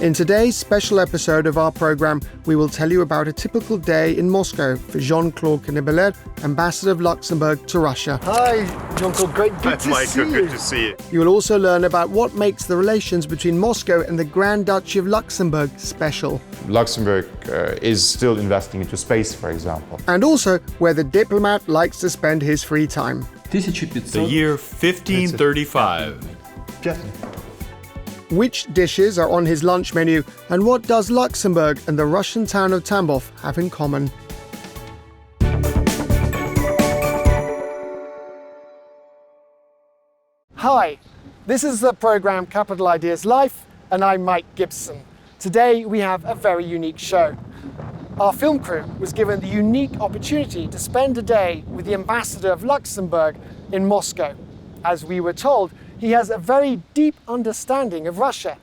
In today's special episode of our programme, we will tell you about a typical day in Moscow for Jean-Claude Canibalier, Ambassador of Luxembourg to Russia. Hi, Jean-Claude, good Hi, to see Michael, you. good to see you. You will also learn about what makes the relations between Moscow and the Grand Duchy of Luxembourg special. Luxembourg is still investing into space, for example. And also where the diplomat likes to spend his free time. The year 1535. Which dishes are on his lunch menu, and what does Luxembourg and the Russian town of Tambov have in common? Hi, this is the programme Capital Ideas Life, and I'm Mike Gibson. Today we have a very unique show. Our film crew was given the unique opportunity to spend a day with the Ambassador of Luxembourg in Moscow. As we were told, he has a very deep understanding of Russia.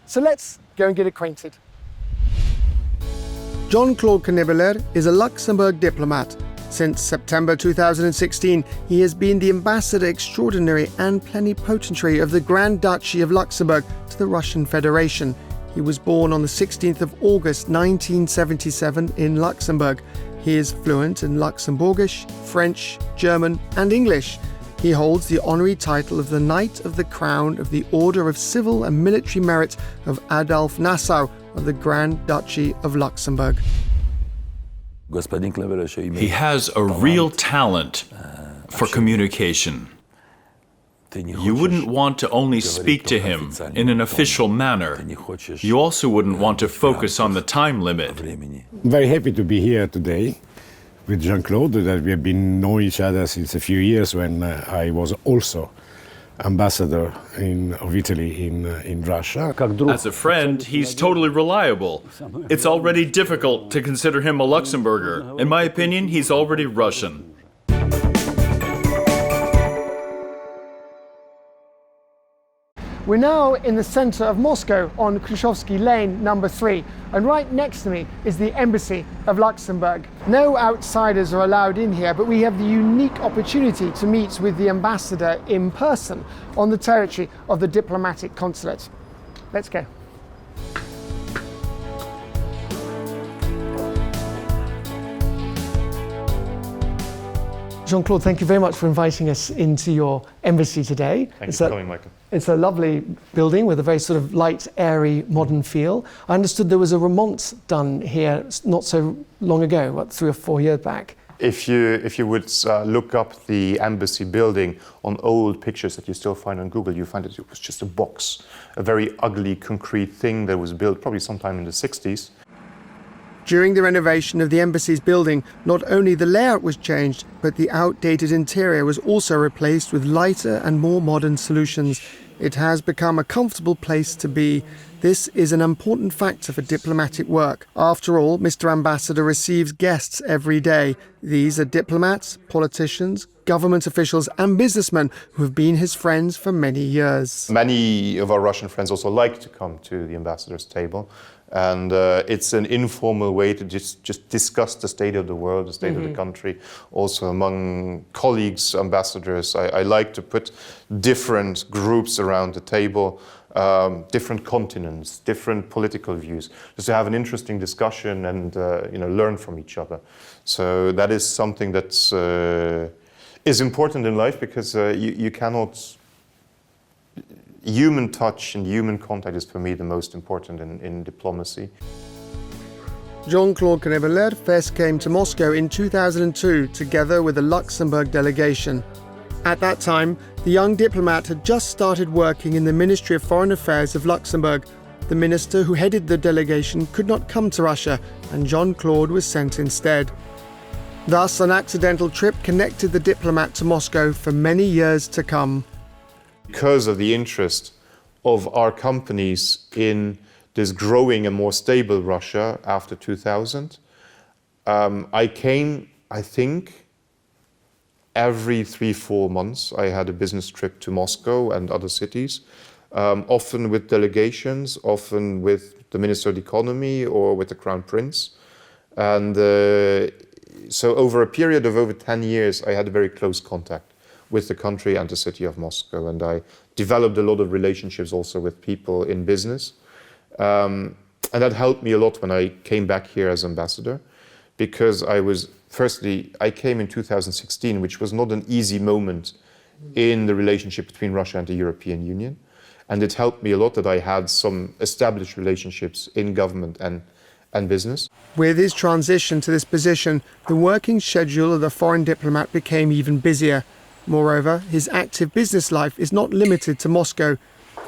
So let's go and get acquainted. Jean-Claude Canibalier is a Luxembourg diplomat. Since September 2016, he has been the Ambassador Extraordinary and Plenipotentiary of the Grand Duchy of Luxembourg to the Russian Federation. He was born on the 16th of August 1977 in Luxembourg. He is fluent in Luxembourgish, French, German and English. He holds the honorary title of the Knight of the Crown of the Order of Civil and Military Merit of Adolf Nassau of the Grand Duchy of Luxembourg. He has a real talent for communication. You wouldn't want to only speak to him in an official manner. You also wouldn't want to focus on the time limit. I'm very happy to be here today with Jean-Claude, that we have been knowing each other since a few years when I was also ambassador of Italy in Russia. As a friend, he's totally reliable. It's already difficult to consider him a Luxembourger. In my opinion, he's already Russian. We're now in the center of Moscow on Khrushchevsky Lane number 3, and right next to me is the Embassy of Luxembourg. No outsiders are allowed in here, but we have the unique opportunity to meet with the ambassador in person on the territory of the diplomatic consulate. Let's go. Jean-Claude, thank you very much for inviting us into your embassy today. Thank you for coming, Michael. It's a lovely building with a very sort of light, airy, modern feel. I understood there was a remont done here not so long ago, what, 3 or 4 years back? If you would look up the embassy building on old pictures that you still find on Google, you find that it was just a box, a very ugly concrete thing that was built probably sometime in the 60s. During the renovation of the embassy's building, not only the layout was changed, but the outdated interior was also replaced with lighter and more modern solutions. It has become a comfortable place to be. This is an important factor for diplomatic work. After all, Mr. Ambassador receives guests every day. These are diplomats, politicians, government officials and businessmen who have been his friends for many years. Many of our Russian friends also like to come to the ambassador's table. And it's an informal way to just discuss the state of the world, the state of the country. Also among colleagues, ambassadors, I like to put different groups around the table, different continents, different political views, just to have an interesting discussion and learn from each other. So that is something that is important in life, because you cannot... Human touch and human contact is for me the most important in diplomacy. Jean-Claude Canibalier first came to Moscow in 2002 together with the Luxembourg delegation. At that time, the young diplomat had just started working in the Ministry of Foreign Affairs of Luxembourg. The minister who headed the delegation could not come to Russia, and Jean-Claude was sent instead. Thus, an accidental trip connected the diplomat to Moscow for many years to come. Because of the interest of our companies in this growing and more stable Russia after 2000, I came, I think, every 3-4 months. I had a business trip to Moscow and other cities, often with delegations, often with the Minister of the Economy or with the Crown Prince. And so over a period of over 10 years, I had a very close contact with the country and the city of Moscow. And I developed a lot of relationships also with people in business. And that helped me a lot when I came back here as ambassador, because I came in 2016, which was not an easy moment in the relationship between Russia and the European Union. And it helped me a lot that I had some established relationships in government and business. With his transition to this position, the working schedule of the foreign diplomat became even busier. Moreover, his active business life is not limited to Moscow.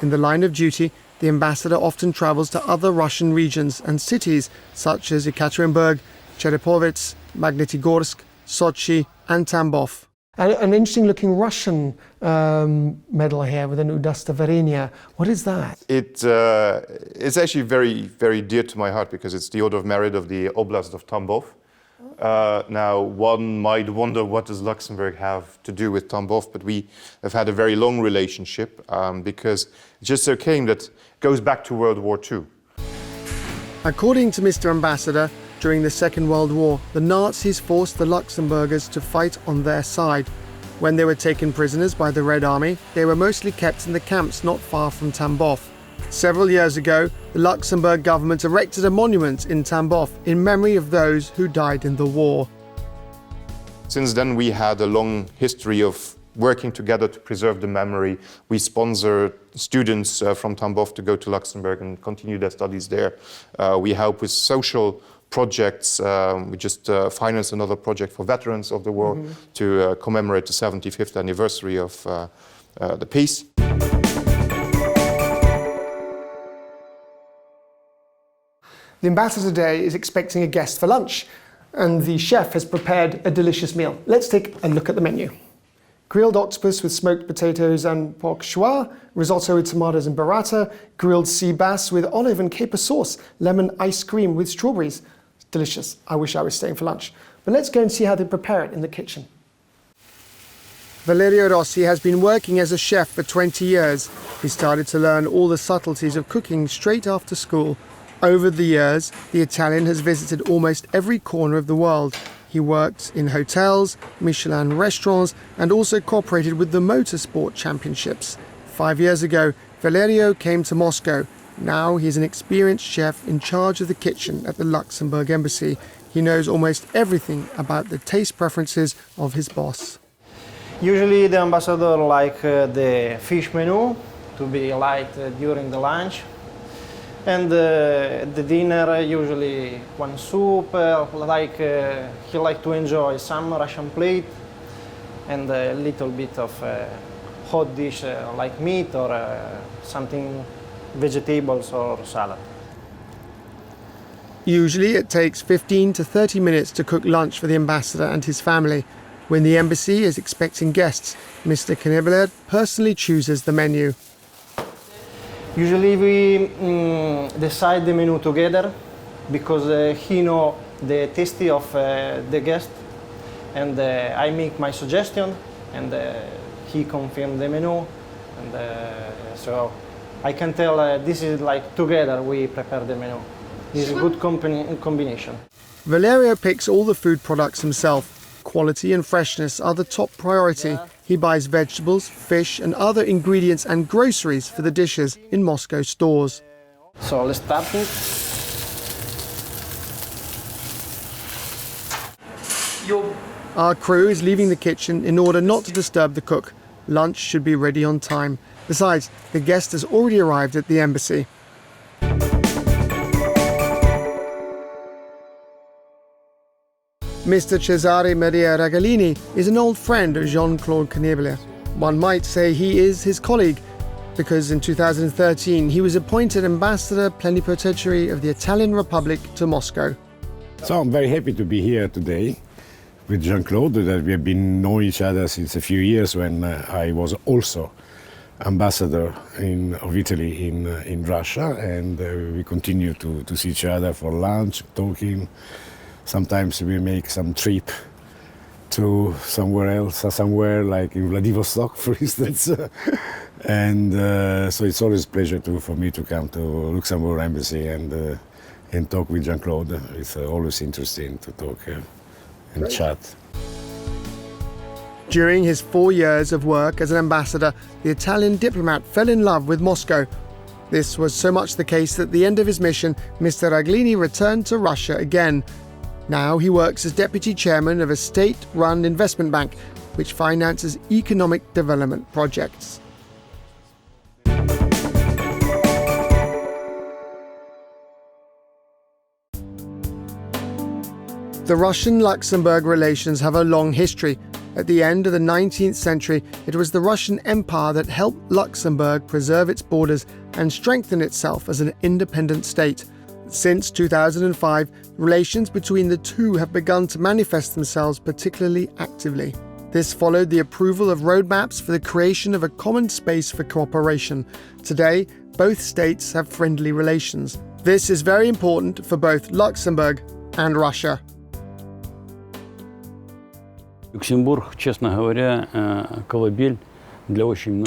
In the line of duty, the ambassador often travels to other Russian regions and cities such as Ekaterinburg, Cherepovets, Magnitogorsk, Sochi and Tambov. An interesting-looking Russian medal here with an Udостоверение. What is that? It's actually very, very dear to my heart because it's the Order of Merit of the Oblast of Tambov. Now, one might wonder what does Luxembourg have to do with Tambov, but we have had a very long relationship because it just so came that it goes back to World War II. According to Mr. Ambassador, during the Second World War, the Nazis forced the Luxembourgers to fight on their side. When they were taken prisoners by the Red Army, they were mostly kept in the camps not far from Tambov. Several years ago, the Luxembourg government erected a monument in Tambov in memory of those who died in the war. Since then, we had a long history of working together to preserve the memory. We sponsor students from Tambov to go to Luxembourg and continue their studies there. We help with social projects. We just financed another project for veterans of the war to commemorate the 75th anniversary of the peace. The ambassador today is expecting a guest for lunch, and the chef has prepared a delicious meal. Let's take a look at the menu. Grilled octopus with smoked potatoes and pork choix, risotto with tomatoes and burrata, grilled sea bass with olive and caper sauce, lemon ice cream with strawberries. It's delicious. I wish I was staying for lunch. But let's go and see how they prepare it in the kitchen. Valerio Rossi has been working as a chef for 20 years. He started to learn all the subtleties of cooking straight after school. Over the years, the Italian has visited almost every corner of the world. He worked in hotels, Michelin restaurants, and also cooperated with the motorsport championships. 5 years ago, Valerio came to Moscow. Now he's an experienced chef in charge of the kitchen at the Luxembourg embassy. He knows almost everything about the taste preferences of his boss. Usually the ambassador like the fish menu to be light during the lunch. And the dinner, usually one soup, he like to enjoy some Russian plate and a little bit of hot dish like meat or something, vegetables or salad. Usually it takes 15 to 30 minutes to cook lunch for the ambassador and his family. When the embassy is expecting guests, Mr. Knebler personally chooses the menu. Usually we decide the menu together because he knows the taste of the guest, and I make my suggestion and he confirms the menu, and so I can tell this is like together we prepare the menu. This is a good combination. Valerio picks all the food products himself. Quality and freshness are the top priority. He buys vegetables, fish and other ingredients and groceries for the dishes in Moscow stores. So let's start it. Our crew is leaving the kitchen in order not to disturb the cook. Lunch should be ready on time. Besides, the guest has already arrived at the embassy. Mr. Cesare Maria Ragaglini is an old friend of Jean-Claude Knebler. One might say he is his colleague, because in 2013 he was appointed Ambassador Plenipotentiary of the Italian Republic to Moscow. So I'm very happy to be here today with Jean-Claude, that we have been knowing each other since a few years when I was also ambassador of Italy in Russia, and we continue to see each other for lunch, talking. Sometimes we make some trip to somewhere else, somewhere like in Vladivostok, for instance. And so it's always a pleasure for me to come to Luxembourg Embassy and talk with Jean-Claude. It's always interesting to talk and chat. During his 4 years of work as an ambassador, the Italian diplomat fell in love with Moscow. This was so much the case that at the end of his mission, Mr. Raglini returned to Russia again. Now he works as deputy chairman of a state-run investment bank, which finances economic development projects. The Russian-Luxembourg relations have a long history. At the end of the 19th century, it was the Russian Empire that helped Luxembourg preserve its borders and strengthen itself as an independent state. Since 2005, relations between the two have begun to manifest themselves particularly actively. This followed the approval of roadmaps for the creation of a common space for cooperation. Today, both states have friendly relations. This is very important for both Luxembourg and Russia. To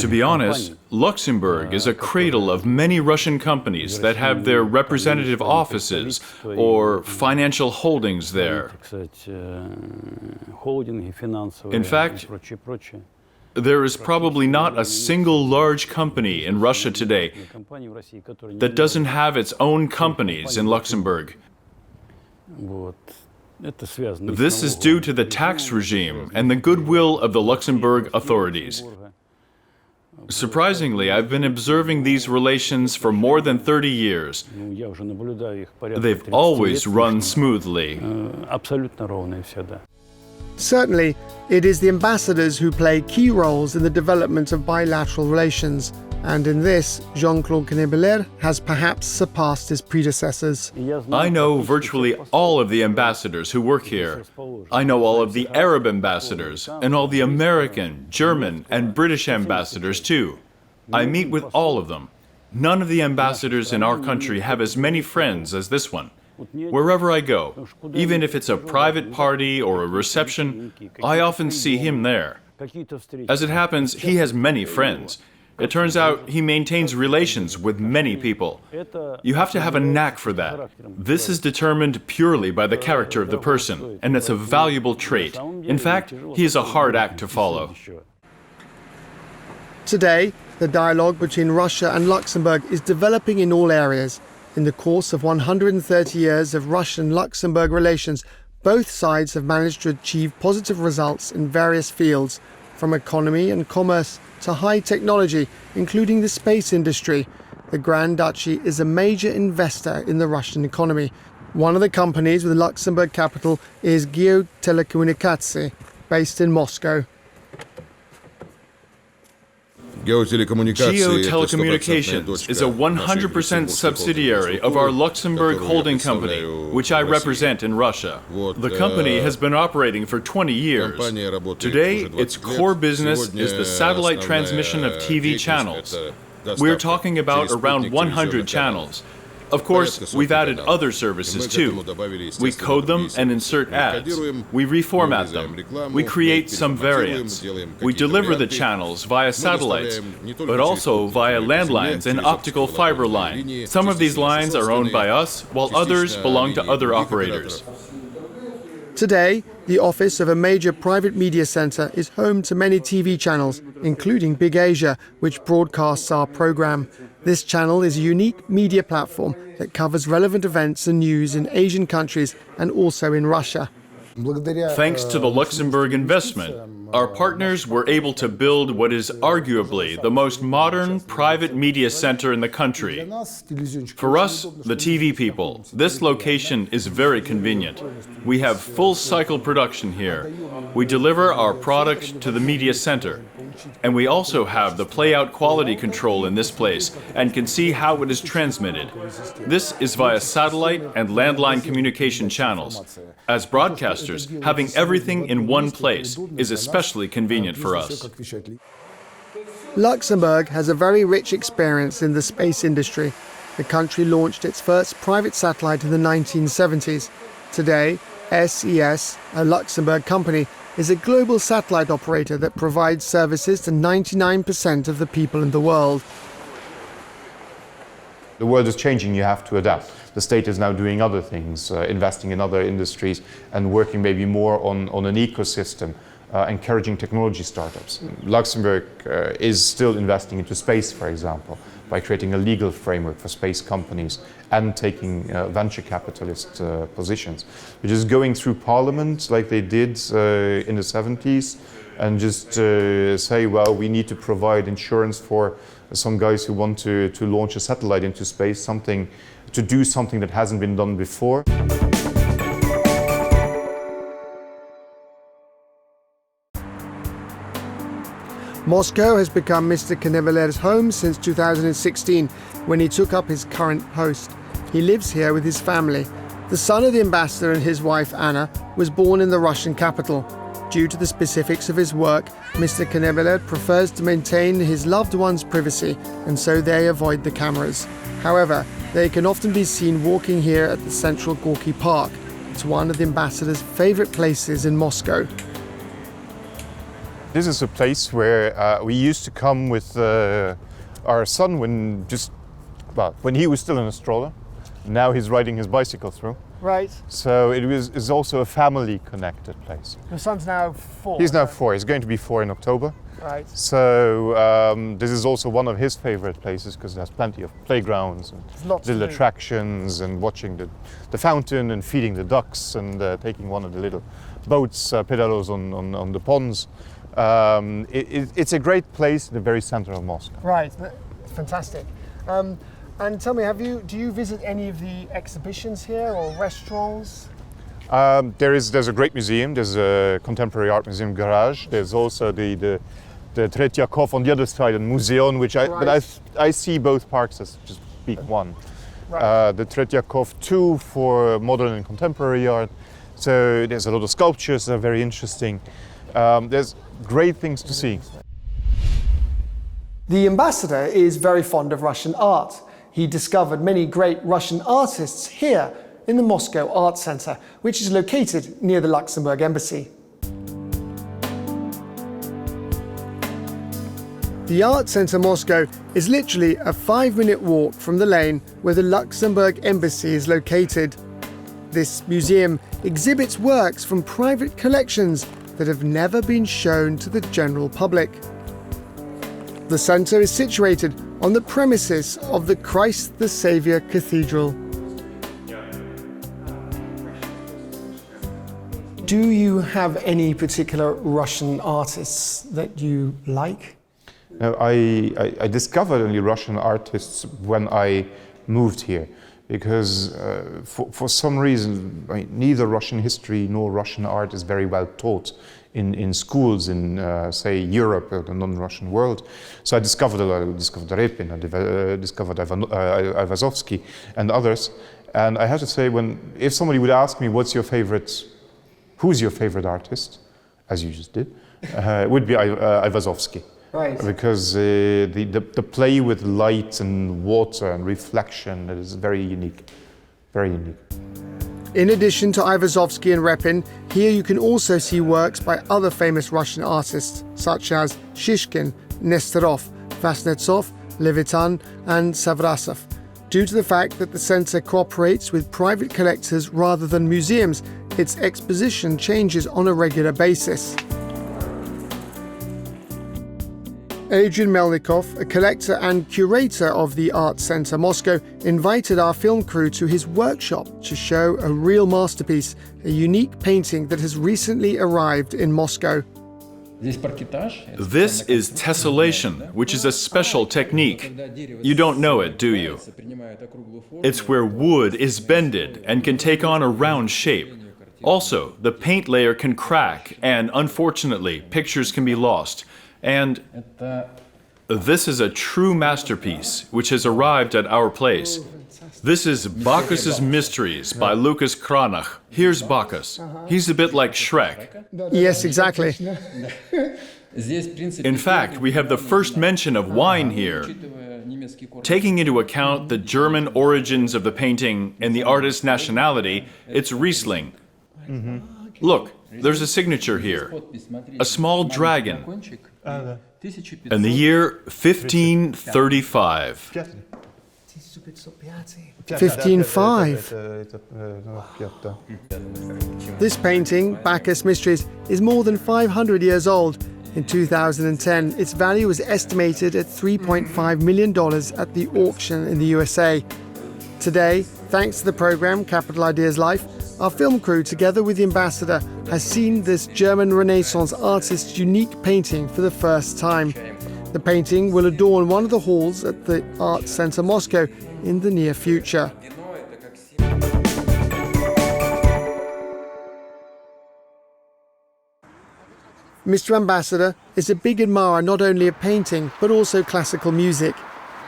be honest, Luxembourg is a cradle of many Russian companies that have their representative offices or financial holdings there. In fact, there is probably not a single large company in Russia today that doesn't have its own companies in Luxembourg. This is due to the tax regime and the goodwill of the Luxembourg authorities. Surprisingly, I've been observing these relations for more than 30 years. They've always run smoothly. Certainly, it is the ambassadors who play key roles in the development of bilateral relations, and in this, Jean-Claude Knebler has perhaps surpassed his predecessors. I know virtually all of the ambassadors who work here. I know all of the Arab ambassadors, and all the American, German, and British ambassadors too. I meet with all of them. None of the ambassadors in our country have as many friends as this one. Wherever I go, even if it's a private party or a reception, I often see him there. As it happens, he has many friends. It turns out he maintains relations with many people. You have to have a knack for that. This is determined purely by the character of the person, and it's a valuable trait. In fact, he is a hard act to follow. Today, the dialogue between Russia and Luxembourg is developing in all areas. In the course of 130 years of Russian-Luxembourg relations, both sides have managed to achieve positive results in various fields, from economy and commerce to high technology, including the space industry. The Grand Duchy is a major investor in the Russian economy. One of the companies with the Luxembourg capital is GEO, based in Moscow. Geotelecommunications is a 100% subsidiary of our Luxembourg holding company, which I represent in Russia. The company has been operating for 20 years. Today, its core business is the satellite transmission of TV channels. We're talking about around 100 channels. Of course, we've added other services too. We code them and insert ads. We reformat them. We create some variants. We deliver the channels via satellites, but also via landlines and optical fiber line. Some of these lines are owned by us, while others belong to other operators. Today, the office of a major private media center is home to many TV channels, including Big Asia, which broadcasts our program. This channel is a unique media platform that covers relevant events and news in Asian countries and also in Russia. Thanks to the Luxembourg investment, our partners were able to build what is arguably the most modern private media center in the country. For us, the TV people, this location is very convenient. We have full cycle production here. We deliver our product to the media center. And we also have the playout quality control in this place and can see how it is transmitted. This is via satellite and landline communication channels. As broadcasters, having everything in one place is especially convenient for us. Luxembourg has a very rich experience in the space industry. The country launched its first private satellite in the 1970s. Today, SES, a Luxembourg company, is a global satellite operator that provides services to 99% of the people in the world. The world is changing, you have to adapt. The state is now doing other things, investing in other industries and working maybe more on an ecosystem, encouraging technology startups. Luxembourg is still investing into space, for example. by creating a legal framework for space companies and taking venture capitalist positions. Which is going through parliament like they did in the 70s and just say, well, we need to provide insurance for some guys who want to launch a satellite into space, to do something that hasn't been done before. Moscow has become Mr. Kneveler's home since 2016, when he took up his current post. He lives here with his family. The son of the ambassador and his wife Anna was born in the Russian capital. Due to the specifics of his work, Mr. Kneveler prefers to maintain his loved ones' privacy, and so they avoid the cameras. However, they can often be seen walking here at the central Gorky Park. It's one of the ambassador's favorite places in Moscow. This is a place where we used to come with our son when he was still in a stroller. Now he's riding his bicycle through. Right. So it's also a family-connected place. Your son's now 4. He's now 4. He's going to be 4 in October. Right. So this is also one of his favorite places because there's plenty of playgrounds and little attractions and watching the fountain and feeding the ducks and taking one of the little boats, pedalos on the ponds. It's a great place in the very center of Moscow. Right, fantastic. And tell me, do you visit any of the exhibitions here or restaurants? There's a great museum. There's a contemporary art museum, Garage. There's also the Tretyakov on the other side, and Museon, but I see both parks as just big one. Right. The Tretyakov too for modern and contemporary art. So there's a lot of sculptures that are very interesting. There's great things to see. The ambassador is very fond of Russian art. He discovered many great Russian artists here in the Moscow Art Center, which is located near the Luxembourg embassy. The Art Center Moscow is literally a 5-minute walk from the lane where the Luxembourg embassy is located. This museum exhibits works from private collections that have never been shown to the general public. The centre is situated on the premises of the Christ the Saviour Cathedral. Do you have any particular Russian artists that you like? No, I discovered only Russian artists when I moved here, because for some reason neither Russian history nor Russian art is very well taught in schools in, say, Europe or the non-Russian world. So I discovered a lot. I discovered Repin, I discovered Ayvazovsky and others. And I have to say, if somebody would ask me, who's your favorite artist, as you just did, it would be Ayvazovsky. Right. Because the play with light and water and reflection is very unique, very unique. In addition to Ayvazovsky and Repin, here you can also see works by other famous Russian artists such as Shishkin, Nestorov, Vasnetsov, Levitan and Savrasov. Due to the fact that the centre cooperates with private collectors rather than museums, its exposition changes on a regular basis. Adrian Melnikov, a collector and curator of the Art Center Moscow, invited our film crew to his workshop to show a real masterpiece, a unique painting that has recently arrived in Moscow. This is tessellation, which is a special technique. You don't know it, do you? It's where wood is bended and can take on a round shape. Also, the paint layer can crack, and unfortunately, pictures can be lost. And this is a true masterpiece, which has arrived at our place. This is Bacchus's Mysteries by Lucas Cranach. Here's Bacchus. He's a bit like Shrek. Yes, exactly. In fact, we have the first mention of wine here. Taking into account the German origins of the painting and the artist's nationality, it's Riesling. Look, there's a signature here. A small dragon. In the year 1535. 1505. This painting, Bacchus Mysteries, is more than 500 years old. In 2010, its value was estimated at $3.5 million at the auction in the USA. Today, thanks to the program Capital Ideas Life, our film crew, together with the ambassador, has seen this German Renaissance artist's unique painting for the first time. The painting will adorn one of the halls at the Art Center Moscow in the near future. Mr. Ambassador is a big admirer not only of painting, but also classical music.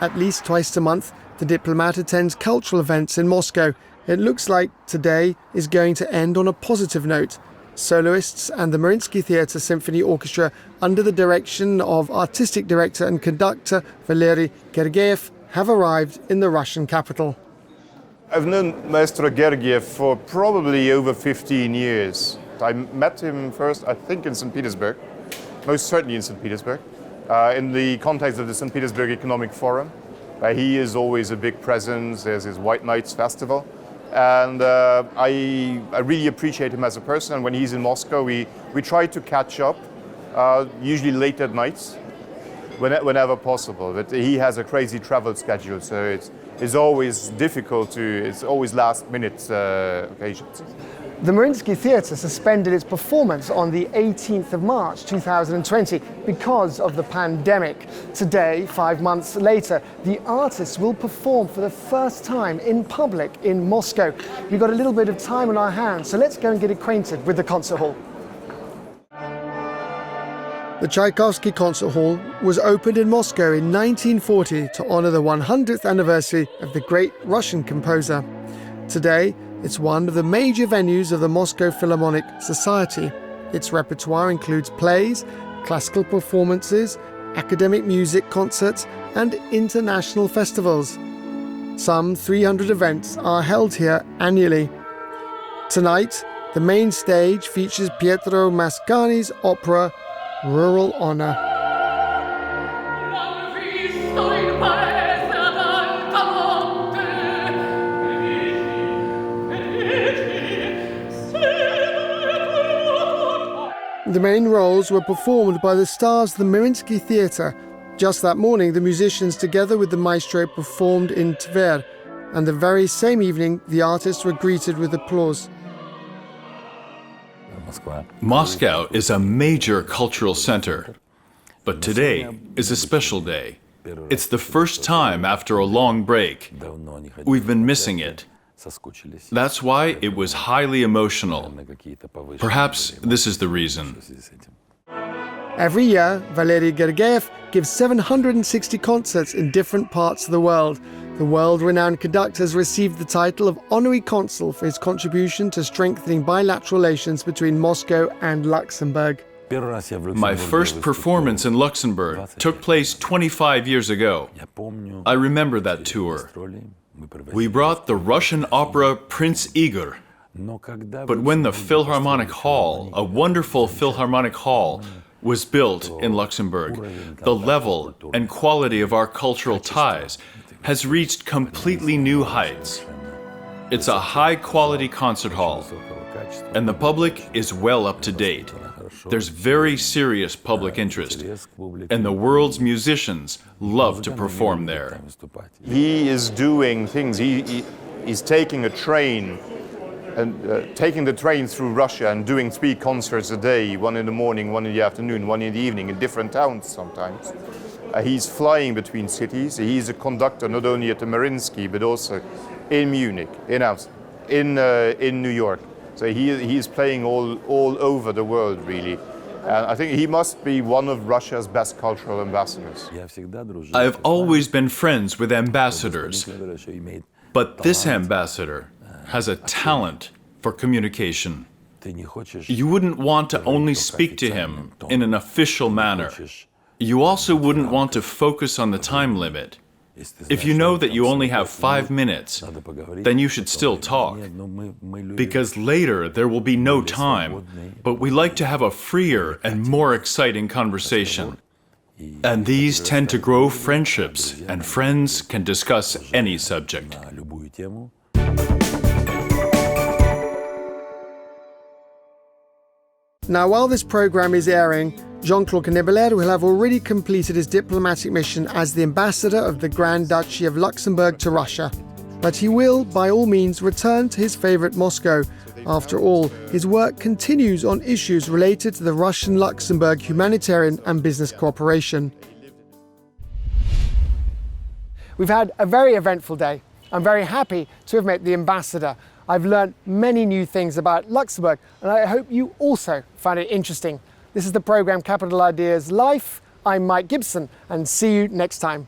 At least twice a month, the diplomat attends cultural events in Moscow. It looks like today is going to end on a positive note. Soloists and the Mariinsky Theatre Symphony Orchestra, under the direction of artistic director and conductor Valery Gergiev, have arrived in the Russian capital. I've known Maestro Gergiev for probably over 15 years. I met him first, I think, in St. Petersburg, most certainly in St. Petersburg, in the context of the St. Petersburg Economic Forum. He is always a big presence. There's his White Nights Festival. And I really appreciate him as a person. And when he's in Moscow, we try to catch up, usually late at nights, whenever possible. But he has a crazy travel schedule, so it's always difficult it's always last-minute occasions. The Mariinsky Theatre suspended its performance on the 18th of March 2020 because of the pandemic. Today, 5 months later, the artists will perform for the first time in public in Moscow. We've got a little bit of time on our hands, so let's go and get acquainted with the concert hall. The Tchaikovsky Concert Hall was opened in Moscow in 1940 to honor the 100th anniversary of the great Russian composer. Today, it's one of the major venues of the Moscow Philharmonic Society. Its repertoire includes plays, classical performances, academic music concerts, and international festivals. Some 300 events are held here annually. Tonight, the main stage features Pietro Mascagni's opera, Rural Honor. The main roles were performed by the stars of the Mariinsky Theatre. Just that morning, the musicians, together with the maestro, performed in Tver, and the very same evening, the artists were greeted with applause. Moscow is a major cultural center, but today is a special day. It's the first time after a long break. We've been missing it. That's why it was highly emotional. Perhaps this is the reason. Every year, Valery Gergiev gives 760 concerts in different parts of the world. The world-renowned conductor has received the title of Honorary Consul for his contribution to strengthening bilateral relations between Moscow and Luxembourg. My first performance in Luxembourg took place 25 years ago. I remember that tour. We brought the Russian opera Prince Igor. But when the Philharmonic Hall, a wonderful Philharmonic Hall, was built in Luxembourg, the level and quality of our cultural ties has reached completely new heights. It's a high-quality concert hall, and the public is well up to date. There's very serious public interest, and the world's musicians love to perform there. He is doing things. He's taking a train and taking the train through Russia and doing 3 concerts a day, one in the morning, one in the afternoon, one in the evening, in different towns sometimes. He's flying between cities. He's a conductor not only at the Mariinsky, but also in Munich, in Amsterdam, in New York. So he is playing all over the world, really. And I think he must be one of Russia's best cultural ambassadors. I've always been friends with ambassadors, but this ambassador has a talent for communication. You wouldn't want to only speak to him in an official manner. You also wouldn't want to focus on the time limit. If you know that you only have 5 minutes, then you should still talk. Because later there will be no time, but we like to have a freer and more exciting conversation. And these tend to grow friendships, and friends can discuss any subject. Now, while this program is airing, Jean-Claude Canibalier will have already completed his diplomatic mission as the ambassador of the Grand Duchy of Luxembourg to Russia. But he will, by all means, return to his favourite Moscow. After all, his work continues on issues related to the Russian-Luxembourg humanitarian and business cooperation. We've had a very eventful day. I'm very happy to have met the ambassador. I've learned many new things about Luxembourg, and I hope you also found it interesting. This is the programme Capital Ideas Life. I'm Mike Gibson, and see you next time.